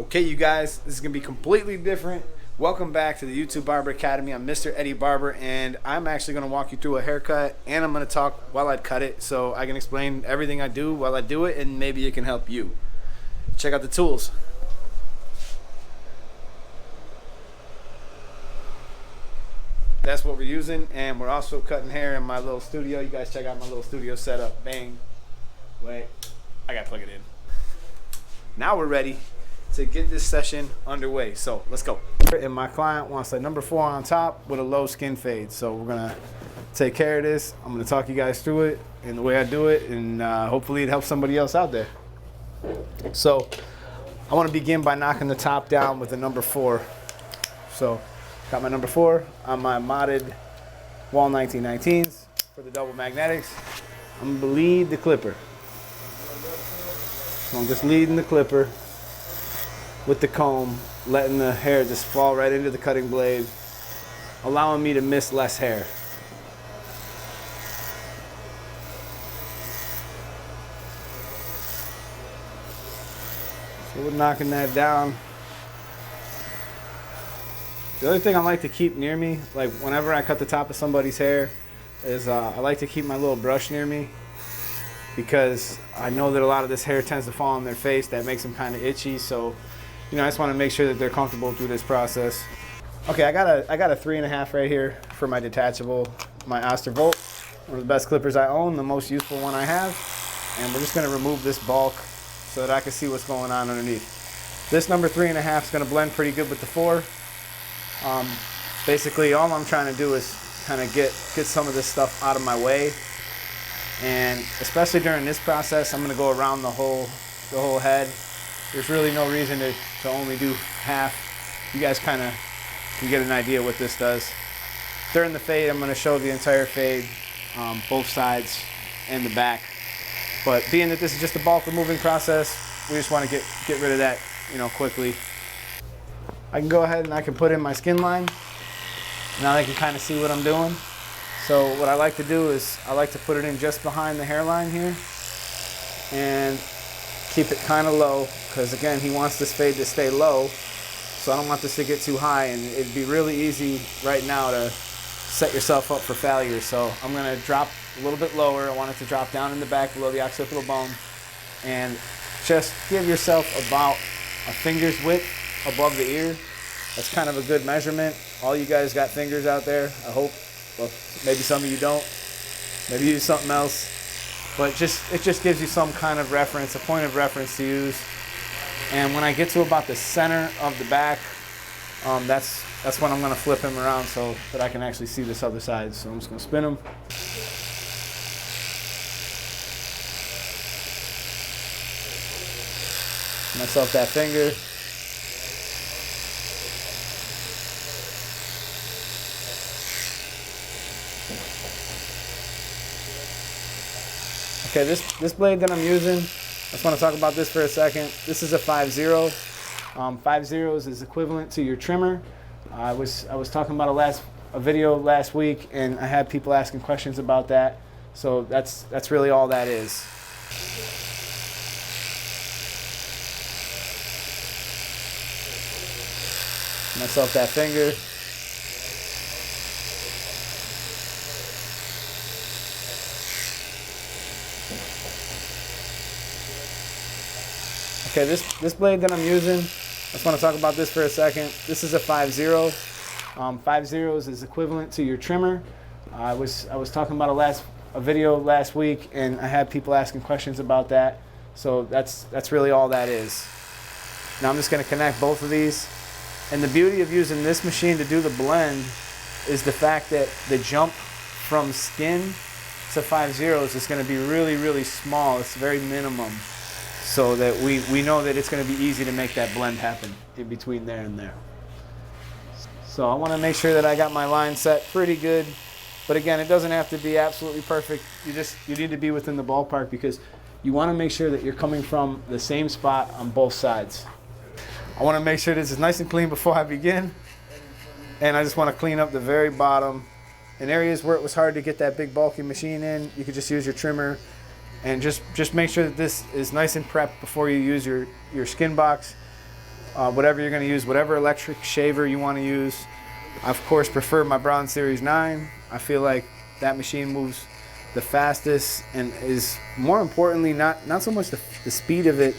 Okay, you guys, this is going to be completely different. Welcome back to the YouTube Barber Academy. I'm Mr. Eddie Barber, and I'm actually going to walk you through a haircut, and I'm going to talk while I cut it, so I can explain everything I do while I do it, and maybe it can help you. Check out the tools. That's what we're using, and we're also cutting hair in my little studio. You guys check out my little studio setup. Bang. Wait, I got to plug it in. Now we're ready to get this session underway, so let's go. And my client wants a number 4 on top with a low skin fade, so we're gonna take care of this. I'm gonna talk you guys through it and the way I do it, and hopefully it helps somebody else out there. So I want to begin by knocking the top down with a number 4. So got my number 4 on my modded Wall 1919s for the double magnetics. I'm gonna lead the clipper. So I'm just leading the clipper with the comb, letting the hair just fall right into the cutting blade, allowing me to miss less hair. So we're knocking that down. The other thing I like to keep near me, like whenever I cut the top of somebody's hair, is I like to keep my little brush near me, because I know that a lot of this hair tends to fall on their face. That makes them kind of itchy, so I just want to make sure that they're comfortable through this process. Okay, I got a 3.5 right here for my detachable, my Oster Volt, one of the best clippers I own, the most useful one I have. And we're just going to remove this bulk so that I can see what's going on underneath. This number 3.5 is going to blend pretty good with the 4. Basically, all I'm trying to do is kind of get some of this stuff out of my way. And especially during this process, I'm going to go around the whole head. There's really no reason to only do half. You guys kind of can get an idea what this does. During the fade, I'm going to show the entire fade, both sides and the back. But being that this is just a bulk removing process, we just want to get rid of that, quickly. I can go ahead and I can put in my skin line. Now they can kind of see what I'm doing. So what I like to do is I like to put it in just behind the hairline here and keep it kind of low, because again, he wants this fade to stay low, so I don't want this to get too high, and it'd be really easy right now to set yourself up for failure. So I'm going to drop a little bit lower. I want it to drop down in the back below the occipital bone, and just give yourself about a finger's width above the ear. That's kind of a good measurement. All you guys got fingers out there, I hope. Well, maybe some of you don't. Maybe you use something else. But it just gives you some kind of reference, a point of reference to use. And when I get to about the center of the back, that's when I'm going to flip him around so that I can actually see this other side. So I'm just going to spin him. Myself that finger. Okay, this blade that I'm using, I just want to talk about this for a second. This is a 5-0. 5-0s is equivalent to your trimmer. I was talking about a video last week, and I had people asking questions about that. So that's really all that is. Myself that finger. Okay, this blade that I'm using, I just want to talk about this for a second. This is a 5-0. 5-0s is equivalent to your trimmer. I was talking about a video last week, and I had people asking questions about that. So that's really all that is. Now I'm just going to connect both of these. And the beauty of using this machine to do the blend is the fact that the jump from skin to 5-0s is going to be really, really small. It's very minimum, so that we know that it's going to be easy to make that blend happen in between there and there. So I want to make sure that I got my line set pretty good. But again, it doesn't have to be absolutely perfect. You need to be within the ballpark, because you want to make sure that you're coming from the same spot on both sides. I want to make sure this is nice and clean before I begin. And I just want to clean up the very bottom. In areas where it was hard to get that big bulky machine in, you could just use your trimmer. And just make sure that this is nice and prepped before you use your skin box. whatever you're going to use, whatever electric shaver you want to use. I of course prefer my Braun Series 9. I feel like that machine moves the fastest, and is more importantly not so much the speed of it,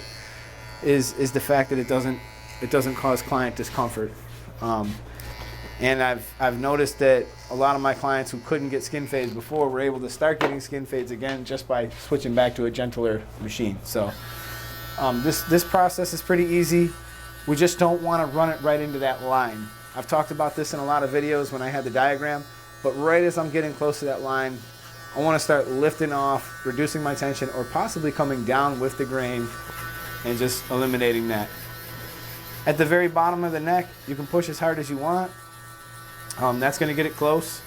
is the fact that it doesn't cause client discomfort. And I've noticed that a lot of my clients who couldn't get skin fades before were able to start getting skin fades again just by switching back to a gentler machine. So this process is pretty easy. We just don't want to run it right into that line. I've talked about this in a lot of videos when I had the diagram, but right as I'm getting close to that line, I want to start lifting off, reducing my tension, or possibly coming down with the grain and just eliminating that. At the very bottom of the neck, you can push as hard as you want. That's going to get it close.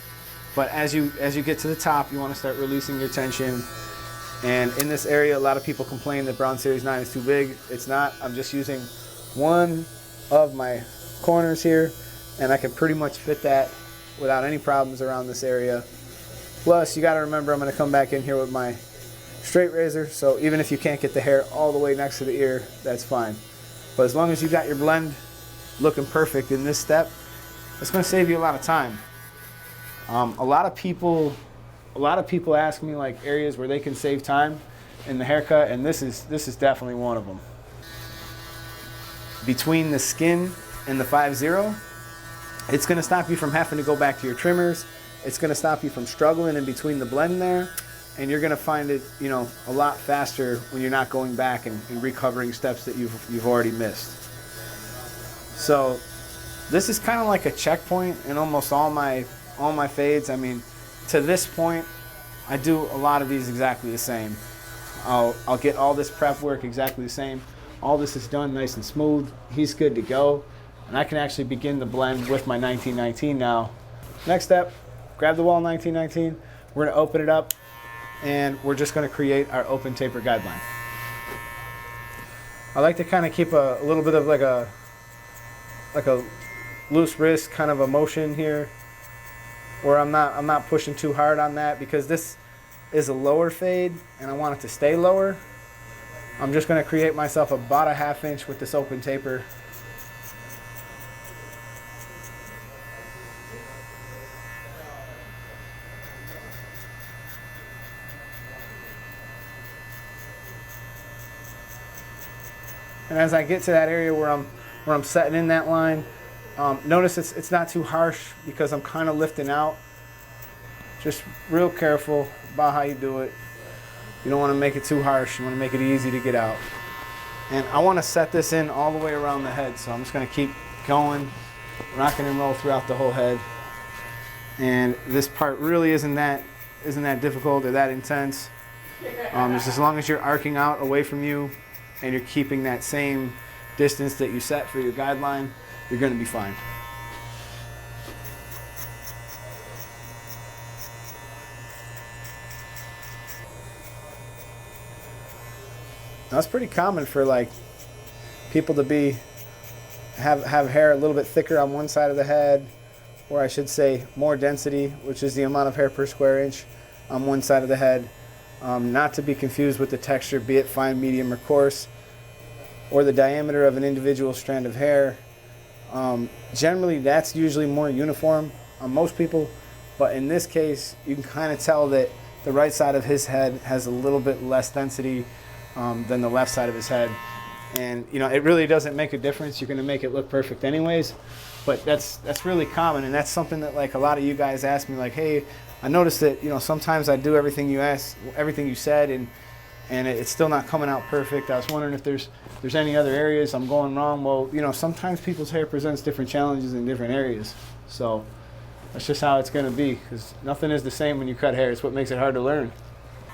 But as you get to the top, you want to start releasing your tension. And in this area, a lot of people complain that Braun Series 9 is too big. It's not. I'm just using one of my corners here, and I can pretty much fit that without any problems around this area. Plus, you got to remember, I'm going to come back in here with my straight razor, so even if you can't get the hair all the way next to the ear, that's fine. But as long as you got your blend looking perfect in this step, it's going to save you a lot of time. A lot of people ask me like areas where they can save time in the haircut, and this is definitely one of them. Between the skin and the 5-0, it's going to stop you from having to go back to your trimmers. It's going to stop you from struggling in between the blend there, and you're going to find it, you know, a lot faster when you're not going back and recovering steps that you've already missed. So this is kind of like a checkpoint in almost all my fades. I mean, to this point, I do a lot of these exactly the same. I'll get all this prep work exactly the same. All this is done nice and smooth. He's good to go. And I can actually begin the blend with my 1919 now. Next step, grab the wall 1919. We're going to open it up, and we're just going to create our open taper guideline. I like to kind of keep a little bit of like a loose wrist kind of a motion here, where I'm not pushing too hard on that, because this is a lower fade and I want it to stay lower. I'm just going to create myself about a ½ inch with this open taper. And as I get to that area where I'm setting in that line, notice it's not too harsh because I'm kind of lifting out. Just real careful about how you do it. You don't want to make it too harsh. You want to make it easy to get out. And I want to set this in all the way around the head, so I'm just going to keep going, rocking and roll throughout the whole head. And this part really isn't that difficult or that intense. Just as long as you're arcing out away from you and you're keeping that same distance that you set for your guideline, you're going to be fine. Now, it's pretty common for like people to have hair a little bit thicker on one side of the head, or I should say more density, which is the amount of hair per square inch on one side of the head. Not to be confused with the texture, be it fine, medium, or coarse, or the diameter of an individual strand of hair. Generally, that's usually more uniform on most people, but in this case, you can kind of tell that the right side of his head has a little bit less density than the left side of his head. And you know, it really doesn't make a difference. You're going to make it look perfect anyways, but that's really common, and that's something that like a lot of you guys ask me, like, hey, I noticed that, you know, sometimes I do everything you said, and it's still not coming out perfect. I was wondering if there's any other areas I'm going wrong. Well, you know, sometimes people's hair presents different challenges in different areas, so that's just how it's going to be, because nothing is the same when you cut hair. It's what makes it hard to learn.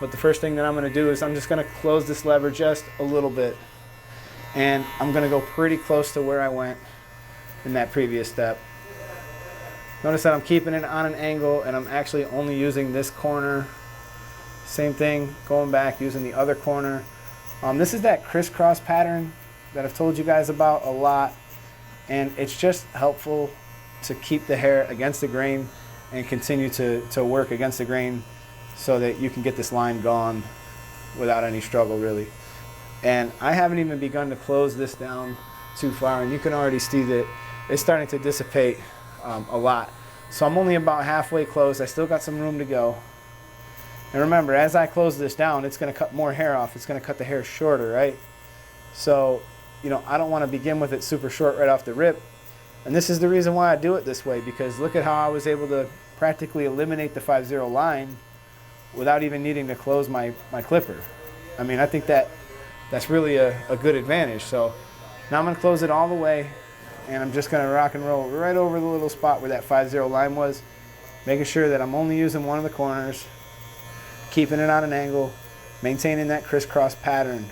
But the first thing that I'm going to do is I'm just going to close this lever just a little bit, and I'm going to go pretty close to where I went in that previous step. Notice that I'm keeping it on an angle, and I'm actually only using this corner. Same thing, going back, using the other corner. This is that crisscross pattern that I've told you guys about a lot, and it's just helpful to keep the hair against the grain and continue to work against the grain so that you can get this line gone without any struggle, really. And I haven't even begun to close this down too far, and you can already see that it's starting to dissipate a lot. So I'm only about halfway closed. I still got some room to go. And remember, as I close this down, it's going to cut more hair off. It's going to cut the hair shorter, right? So, you know, I don't want to begin with it super short right off the rip. And this is the reason why I do it this way, because look at how I was able to practically eliminate the 5-0 line without even needing to close my clipper. I mean, I think that's really a good advantage. So now I'm going to close it all the way, and I'm just going to rock and roll right over the little spot where that 5-0 line was, making sure that I'm only using one of the corners, keeping it on an angle, maintaining that crisscross pattern.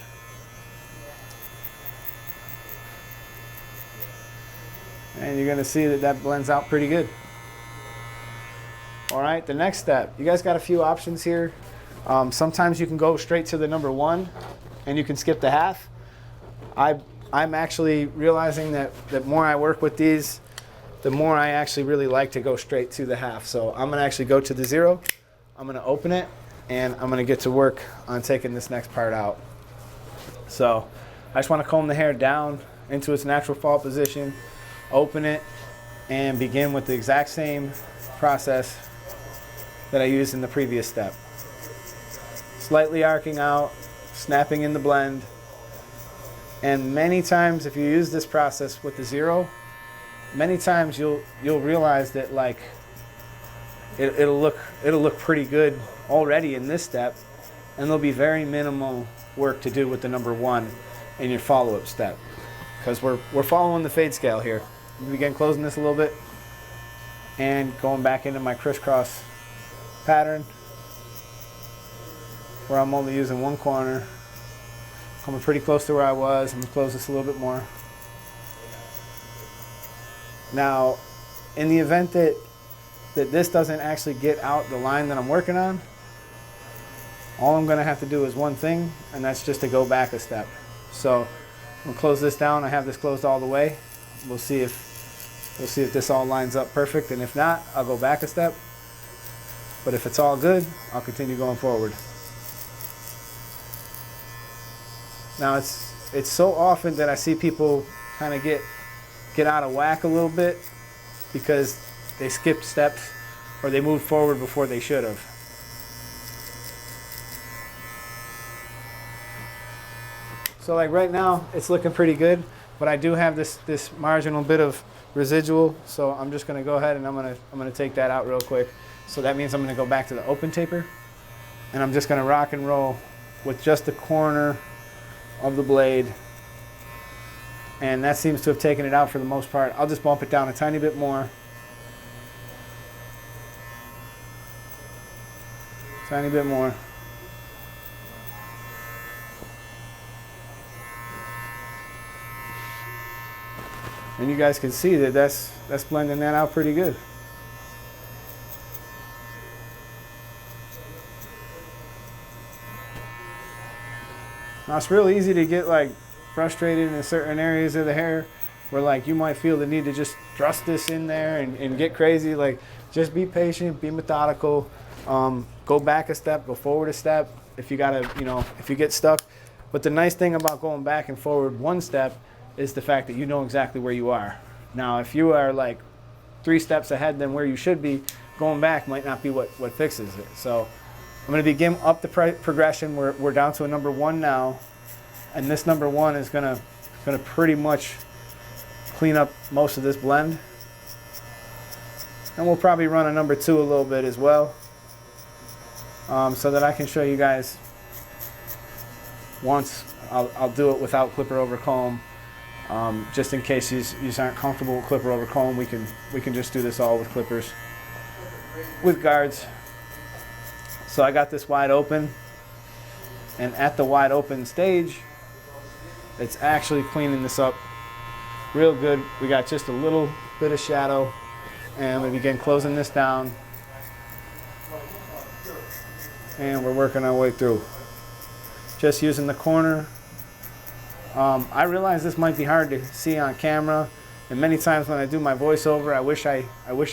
And you're going to see that that blends out pretty good. All right, the next step. You guys got a few options here. Sometimes you can go straight to the number 1 and you can skip the half. I'm actually realizing that the more I work with these, the more I actually really like to go straight to the half. So I'm going to actually go to the 0. I'm going to open it, and I'm going to get to work on taking this next part out. So I just want to comb the hair down into its natural fall position, open it, and begin with the exact same process that I used in the previous step. Slightly arcing out, snapping in the blend. And many times, if you use this process with the 0, many times you'll realize that like it'll look pretty good already in this step, and there'll be very minimal work to do with the number 1 in your follow-up step, because we're following the fade scale here. We begin closing this a little bit and going back into my crisscross pattern where I'm only using one corner, coming pretty close to where I was. I'm going to close this a little bit more. Now, in the event that this doesn't actually get out the line that I'm working on, all I'm going to have to do is one thing, and that's just to go back a step. So I'm going to close this down. I have this closed all the way. We'll see if this all lines up perfect, and if not, I'll go back a step. But if it's all good, I'll continue going forward. Now it's so often that I see people kind of get out of whack a little bit because they skipped steps or they moved forward before they should have. So like right now, it's looking pretty good, but I do have this marginal bit of residual, so I'm just going to go ahead and I'm going to take that out real quick. So that means I'm going to go back to the open taper, and I'm just going to rock and roll with just the corner of the blade, and that seems to have taken it out for the most part. I'll just bump it down a tiny bit more. Tiny bit more. And you guys can see that that's blending that out pretty good. Now it's real easy to get like frustrated in certain areas of the hair where like you might feel the need to just thrust this in there and get crazy. Like just be patient, be methodical, go back a step, go forward a step if you gotta, if you get stuck. But the nice thing about going back and forward one step is the fact that you know exactly where you are. Now if you are like 3 steps ahead than where you should be, going back might not be what fixes it. So I'm going to begin up the progression. We're down to a number 1 now, and this number 1 is going to pretty much clean up most of this blend. And we'll probably run a number 2 a little bit as well, so that I can show you guys once. I'll do it without clipper over comb, just in case you aren't comfortable with clipper over comb. We can just do this all with clippers, with guards. So I got this wide open, and at the wide open stage, it's actually cleaning this up real good. We got just a little bit of shadow, and we begin closing this down, and we're working our way through. Just using the corner. I realize this might be hard to see on camera, and many times when I do my voiceover, I wish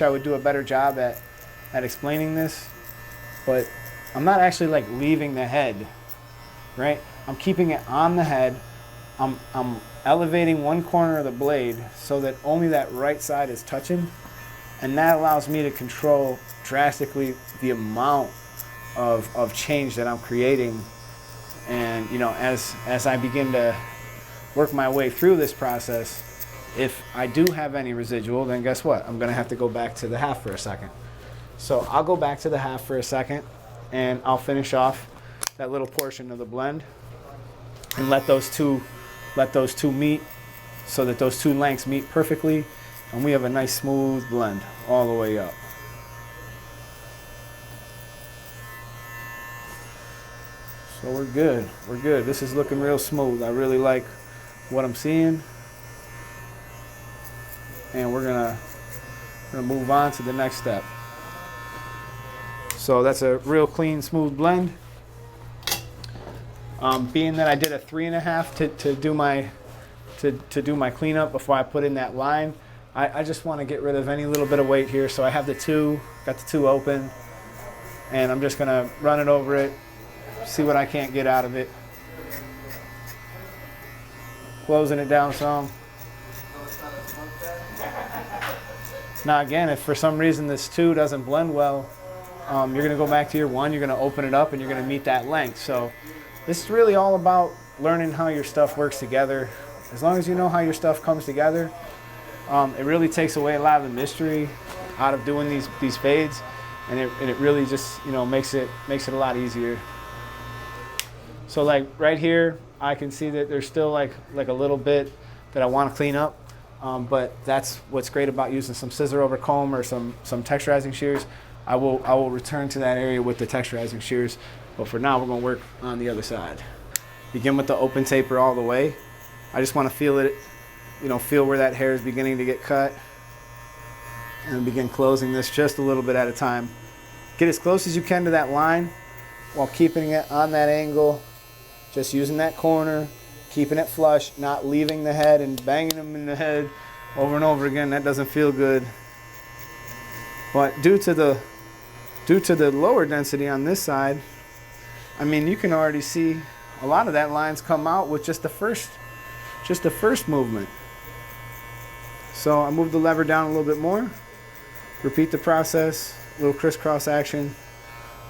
I would do a better job at explaining this, but I'm not actually like leaving the head, right? I'm keeping it on the head. I'm elevating one corner of the blade so that only that right side is touching, and that allows me to control drastically the amount of change that I'm creating. And you know, as I begin to work my way through this process, if I do have any residual, then guess what? I'm gonna have to go back to the half for a second. So I'll go back to the half for a second, and I'll finish off that little portion of the blend and let those two meet, so that those two lengths meet perfectly, and we have a nice smooth blend all the way up. So we're good. We're good. This is looking real smooth. I really like what I'm seeing, and we're gonna move on to the next step. So that's a real clean, smooth blend. Being that I did a 3.5 to do my cleanup before I put in that line, I just want to get rid of any little bit of weight here. So I have got the two open, and I'm just gonna run it over it, see what I can't get out of it. Closing it down some. Now again, if for some reason this 2 doesn't blend well, you're going to go back to your 1, you're going to open it up, and you're going to meet that length. So this is really all about learning how your stuff works together. As long as you know how your stuff comes together, it really takes away a lot of the mystery out of doing these fades, and it really just, you know, makes it a lot easier. So like right here, I can see that there's still like a little bit that I want to clean up. But that's what's great about using some scissor over comb or some texturizing shears. I will return to that area with the texturizing shears, but for now we're going to work on the other side. Begin with the open taper all the way. I just want to feel it, you know, feel where that hair is beginning to get cut, and begin closing this just a little bit at a time. Get as close as you can to that line while keeping it on that angle, just using that corner, keeping it flush, not leaving the head and banging them in the head over and over again. That doesn't feel good. But due to the lower density on this side, I mean, you can already see a lot of that lines come out with just the first movement. So I move the lever down a little bit more, repeat the process, little crisscross action,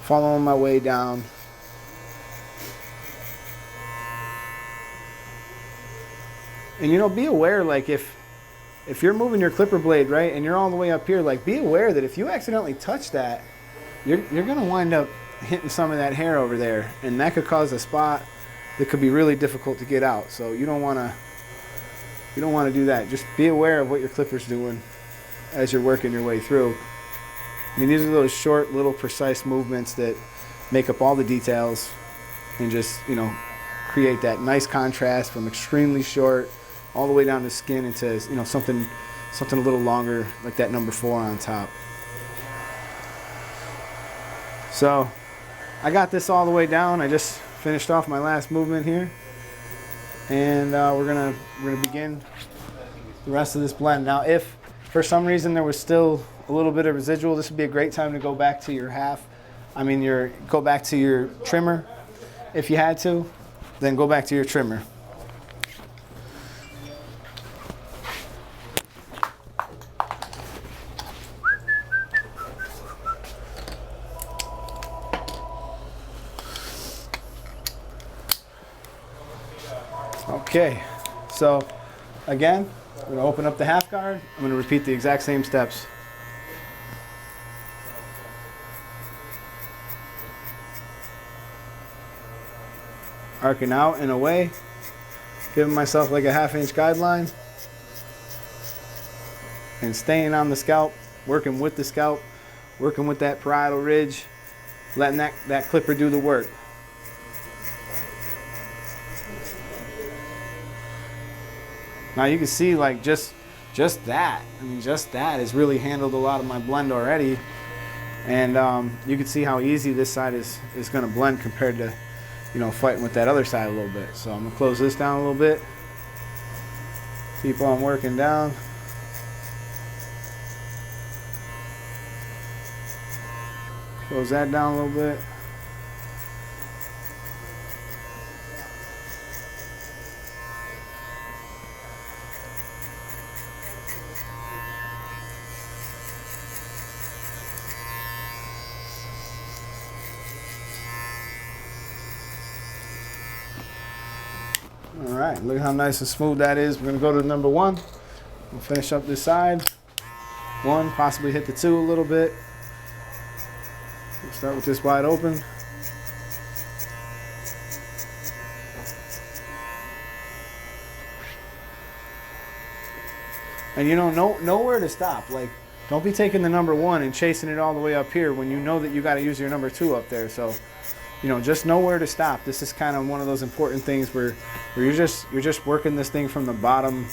following my way down. And you know, be aware, like if you're moving your clipper blade, right, and you're all the way up here, like be aware that if you accidentally touch that, you're gonna wind up hitting some of that hair over there, and that could cause a spot that could be really difficult to get out. So you don't wanna do that. Just be aware of what your clipper's doing as you're working your way through. I mean, these are those short, little precise movements that make up all the details and just, you know, create that nice contrast from extremely short all the way down to skin into, you know, something a little longer, like that number 4 on top. So I got this all the way down. I just finished off my last movement here, and we're gonna begin the rest of this blend. Now, if for some reason there was still a little bit of residual, this would be a great time to go back to your go back to your trimmer. If you had to, then go back to your trimmer. Okay, so again, I'm going to open up the half guard. I'm going to repeat the exact same steps. Arcing out and away, giving myself like a 1/2 inch guideline, and staying on the scalp, working with the scalp, working with that parietal ridge, letting that clipper do the work. Now you can see, like, just that, I mean, just that has really handled a lot of my blend already, and you can see how easy this side is going to blend compared to, you know, fighting with that other side a little bit. So I'm going to close this down a little bit, keep on working down. Close that down a little bit. right, look how nice and smooth that is. We're gonna go to number 1. We'll finish up this side. 1, possibly hit the 2 a little bit. We'll start with this wide open. And you know where to stop. Like, don't be taking the number 1 and chasing it all the way up here when you know that you got to use your number 2 up there. So, you know, just know where to stop. This is kind of one of those important things where you're just working this thing from the bottom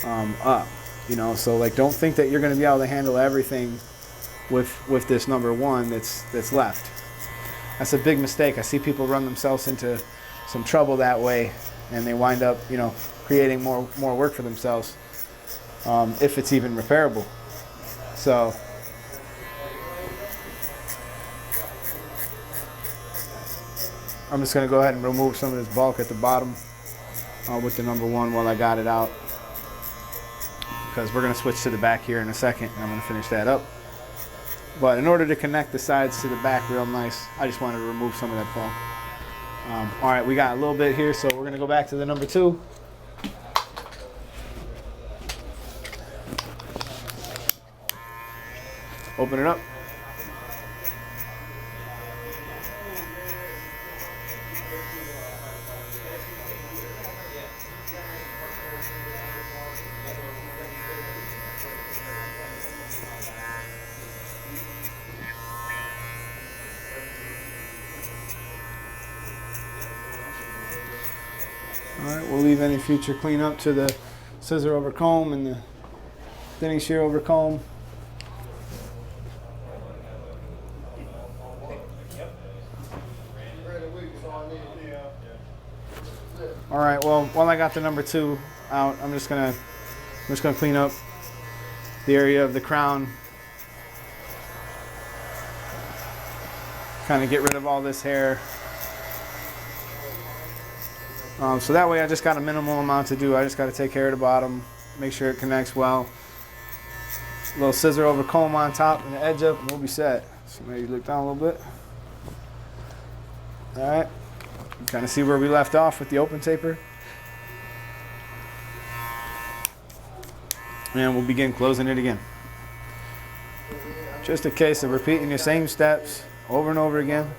up. You know, so like, don't think that you're going to be able to handle everything with this number 1 that's left. That's a big mistake. I see people run themselves into some trouble that way, and they wind up, you know, creating more work for themselves. If it's even repairable. So I'm just going to go ahead and remove some of this bulk at the bottom with the number 1 while I got it out, because we're going to switch to the back here in a second, and I'm going to finish that up. But in order to connect the sides to the back real nice, I just wanted to remove some of that bulk. All right, we got a little bit here, so we're going to go back to the number 2. Open it up. All right, we'll leave any future cleanup to the scissor over comb and the thinning shear over comb. All right, well, while I got the number 2 out, I'm just gonna clean up the area of the crown. Kind of get rid of all this hair. So that way I just got a minimal amount to do. I just got to take care of the bottom, make sure it connects well. A little scissor over comb on top and the edge up, and we'll be set. So maybe look down a little bit. All right. Kind of see where we left off with the open taper. And we'll begin closing it again. Just a case of repeating the same steps over and over again,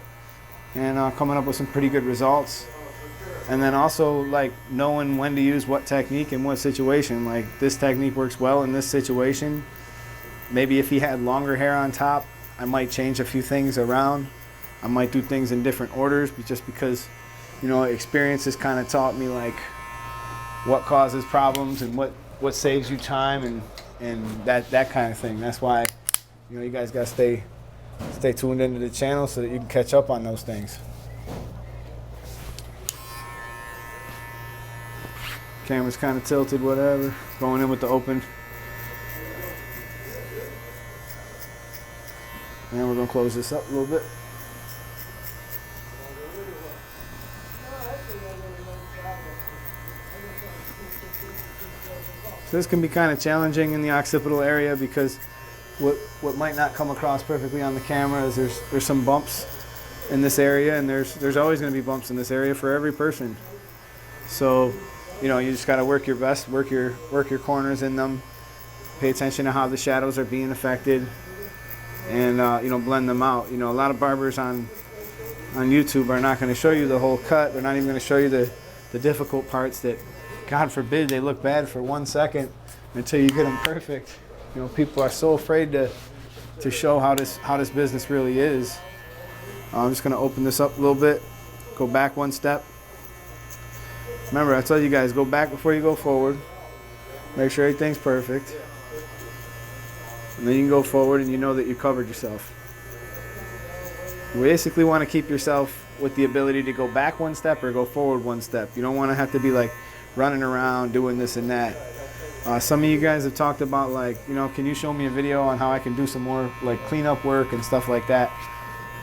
and coming up with some pretty good results. And then also, like, knowing when to use what technique in what situation. Like, this technique works well in this situation. Maybe if he had longer hair on top, I might change a few things around. I might do things in different orders, just because, you know, experience has kind of taught me, like, what causes problems and what saves you time and that kind of thing. That's why, you know, you guys got to stay tuned into the channel so that you can catch up on those things. Camera's kind of tilted, whatever. Going in with the open. And we're going to close this up a little bit. So this can be kind of challenging in the occipital area, because what might not come across perfectly on the camera is there's some bumps in this area, and there's always going to be bumps in this area for every person. So, you know, you just got to work your best, work your corners in them, pay attention to how the shadows are being affected, and you know, blend them out. You know, a lot of barbers on YouTube are not going to show you the whole cut. They're not even going to show you the difficult parts that, God forbid, they look bad for 1 second until you get them perfect. You know, people are so afraid to show how this business really is. I'm just going to open this up a little bit, go back 1 step. Remember, I tell you guys, go back before you go forward. Make sure everything's perfect. And then you can go forward and you know that you covered yourself. You basically want to keep yourself with the ability to go back 1 step or go forward 1 step. You don't want to have to be like running around doing this and that. Some of you guys have talked about, like, you know, can you show me a video on how I can do some more like cleanup work and stuff like that?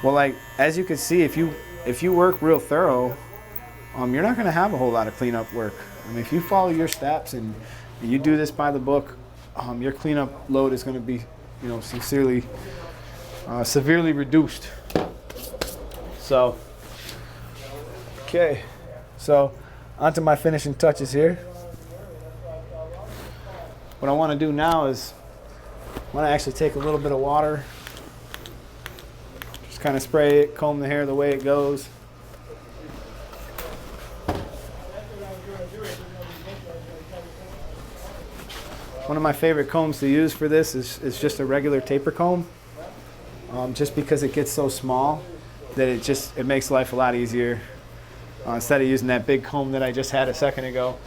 Well, like, as you can see, if you work real thorough, you're not going to have a whole lot of cleanup work. I mean, if you follow your steps and you do this by the book, your cleanup load is going to be, you know, severely reduced. So, okay. So, onto my finishing touches here. What I want to do now is I want to actually take a little bit of water, just kind of spray it, comb the hair the way it goes. One of my favorite combs to use for this is just a regular taper comb, just because it gets so small that it makes life a lot easier instead of using that big comb that I just had a second ago.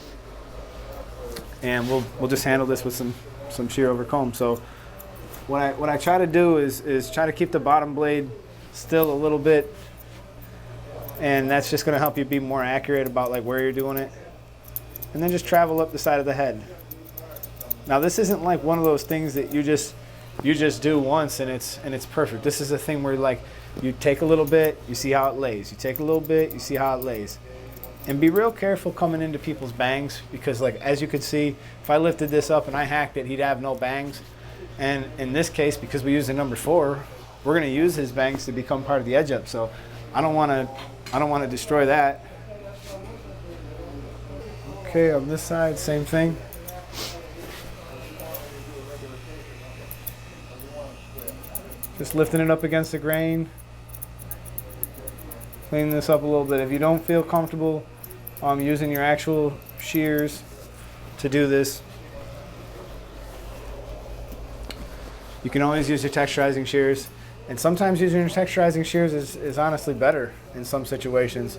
And we'll just handle this with some shear over comb. So what I try to do is try to keep the bottom blade still a little bit, and that's just going to help you be more accurate about like where you're doing it. And then just travel up the side of the head. Now this isn't like one of those things that you just do once and it's perfect. This is a thing where like you take a little bit, you see how it lays. You take a little bit, you see how it lays. And be real careful coming into people's bangs, because like as you could see, if I lifted this up and I hacked it, he'd have no bangs. And in this case, because we use the number 4, we're going to use his bangs to become part of the edge up. So I don't want to destroy that. Okay, on this side, same thing. Just lifting it up against the grain. Clean this up a little bit. If you don't feel comfortable using your actual shears to do this, you can always use your texturizing shears. And sometimes using your texturizing shears is honestly better in some situations.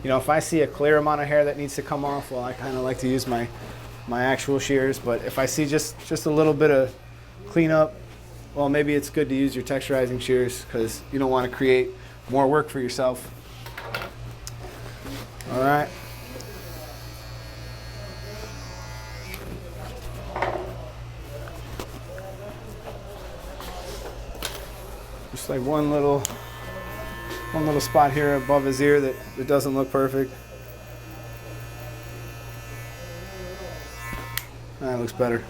You know, if I see a clear amount of hair that needs to come off, well, I kind of like to use my actual shears. But if I see just a little bit of cleanup, well, maybe it's good to use your texturizing shears, because you don't want to create more work for yourself. All right. Just like one little spot here above his ear that doesn't look perfect. That looks better.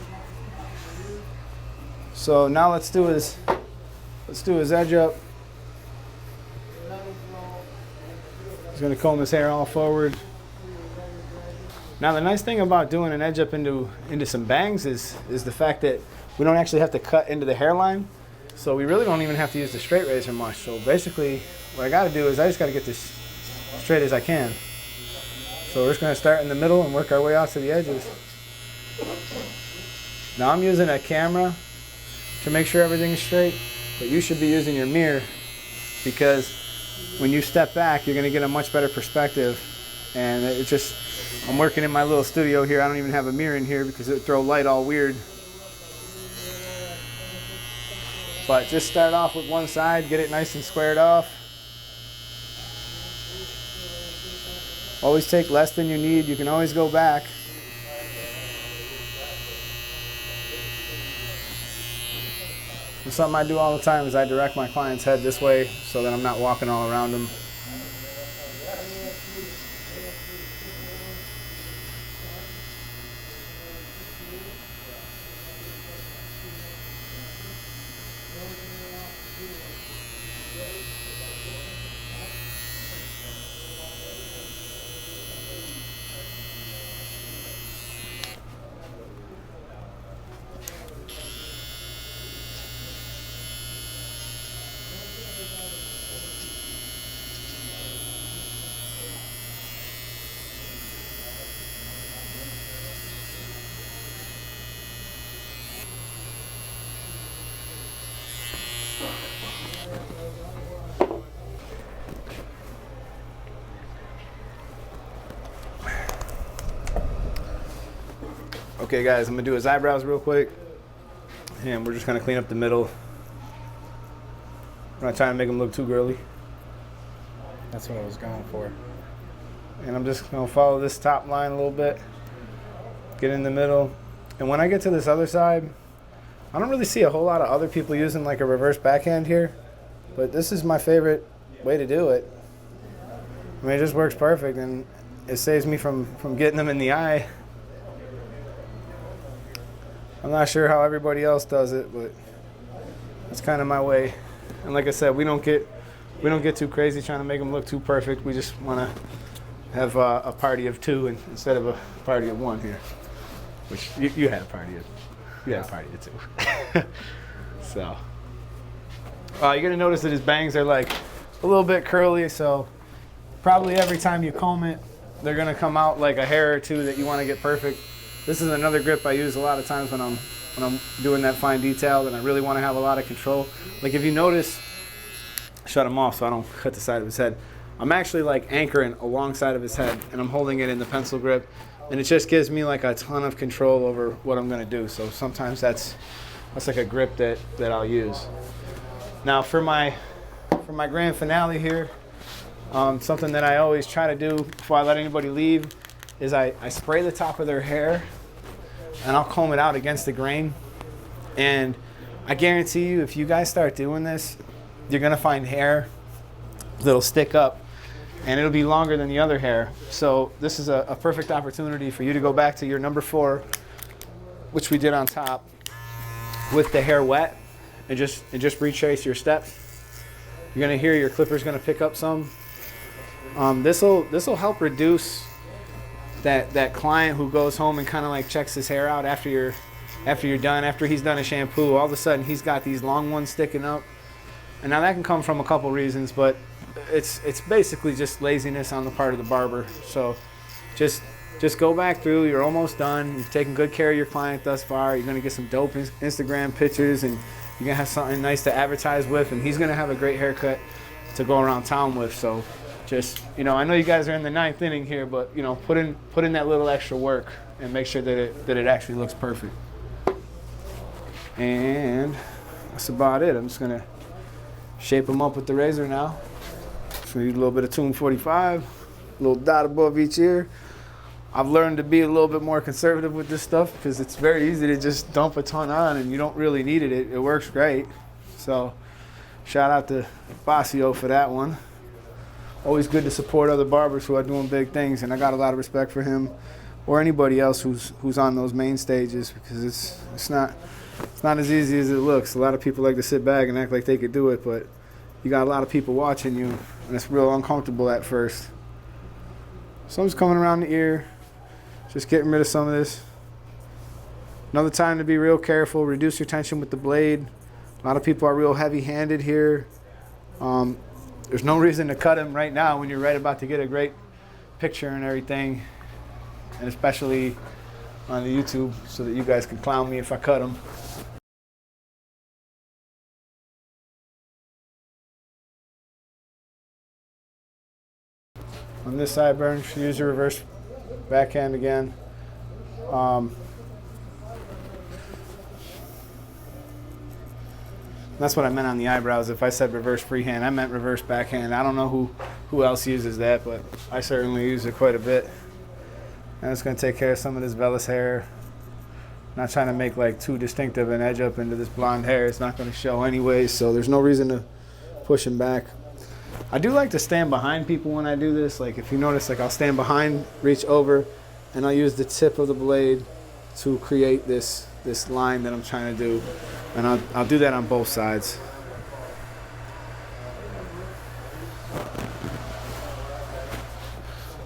So now let's do his edge up. He's going to comb his hair all forward. Now the nice thing about doing an edge up into some bangs is the fact that we don't actually have to cut into the hairline. So we really don't even have to use the straight razor much. So basically what I got to do is I just got to get this straight as I can. So we're just going to start in the middle and work our way out to the edges. Now I'm using a camera to make sure everything is straight, but you should be using your mirror, because when you step back, you're going to get a much better perspective. And it just, I'm working in my little studio here. I don't even have a mirror in here because it would throw light all weird. But just start off with one side, get it nice and squared off. Always take less than you need. You can always go back. And something I do all the time is I direct my client's head this way so that I'm not walking all around them. Okay guys, I'm gonna do his eyebrows real quick, and we're just gonna clean up the middle. I'm not trying to make him look too girly. That's what I was going for. And I'm just gonna follow this top line a little bit, get in the middle. And when I get to this other side, I don't really see a whole lot of other people using like a reverse backhand here, but this is my favorite way to do it. I mean, it just works perfect, and it saves me from getting them in the eye. I'm not sure how everybody else does it, but that's kind of my way. And like I said, we don't get too crazy trying to make them look too perfect. We just want to have a party of 2 instead of a party of 1 here, which you had a party of. You had a party of 2. So you're gonna notice that his bangs are like a little bit curly, so probably every time you comb it, they're gonna come out like a hair or 2 that you want to get perfect. This is another grip I use a lot of times when I'm doing that fine detail and I really want to have a lot of control. Like if you notice, shut him off so I don't cut the side of his head. I'm actually like anchoring alongside of his head and I'm holding it in the pencil grip, and it just gives me like a ton of control over what I'm gonna do. So sometimes that's like a grip that I'll use. Now for my grand finale here, something that I always try to do before I let anybody leave is I spray the top of their hair and I'll comb it out against the grain. And I guarantee you, if you guys start doing this, you're gonna find hair that'll stick up and it'll be longer than the other hair. So this is a perfect opportunity for you to go back to your number 4, which we did on top, with the hair wet, and just retrace your steps. You're gonna hear your clipper's gonna pick up some. This'll help reduce that client who goes home and kind of like checks his hair out after you're done, after he's done a shampoo. All of a sudden he's got these long ones sticking up, and now that can come from a couple reasons, but it's basically just laziness on the part of the barber. So just go back through. You're almost done. You've taken good care of your client thus far. You're gonna get some dope Instagram pictures, and you're gonna have something nice to advertise with, and he's gonna have a great haircut to go around town with. So just, I know you guys are in the 9th inning here, but put in that little extra work and make sure that it actually looks perfect. And that's about it. I'm just gonna shape them up with the razor now. So we need a little bit of 245, a little dot above each ear. I've learned to be a little bit more conservative with this stuff because it's very easy to just dump a ton on and you don't really need it. It works great. So shout out to Bossio for that one. Always good to support other barbers who are doing big things, and I got a lot of respect for him or anybody else who's on those main stages, because it's not as easy as it looks. A lot of people like to sit back and act like they could do it, but you got a lot of people watching you, and it's real uncomfortable at first. So I'm just coming around the ear, just getting rid of some of this. Another time to be real careful, reduce your tension with the blade. A lot of people are real heavy-handed here. There's no reason to cut him right now when you're right about to get a great picture and everything, and especially on the YouTube, so that you guys can clown me if I cut him. On this sideburn, use your reverse backhand again. That's what I meant on the eyebrows. If I said reverse freehand, I meant reverse backhand. I don't know who else uses that, but I certainly use it quite a bit. And it's going to take care of some of this vellus hair. Not trying to make like too distinctive an edge up into this blonde hair. It's not going to show anyways, so there's no reason to push him back. I do like to stand behind people when I do this. Like if you notice, like I'll stand behind, reach over, and I'll use the tip of the blade to create this line that I'm trying to do. And I'll do that on both sides.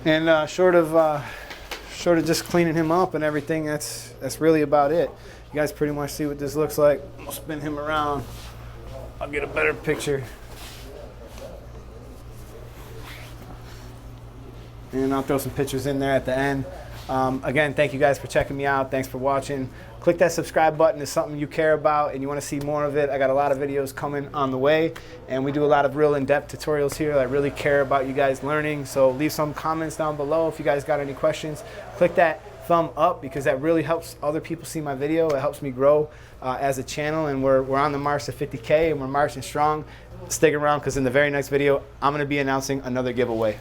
And short of just cleaning him up and everything, that's really about it. You guys pretty much see what this looks like. I'll spin him around. I'll get a better picture. And I'll throw some pictures in there at the end. Again, thank you guys for checking me out. Thanks for watching. Click that subscribe button if something you care about and you want to see more of it. I got a lot of videos coming on the way, and we do a lot of real in-depth tutorials here. I really care about you guys learning, so leave some comments down below if you guys got any questions. Click that thumb up because that really helps other people see my video. It helps me grow as a channel, and we're on the march to 50K, and we're marching strong. Stick around because in the very next video, I'm going to be announcing another giveaway.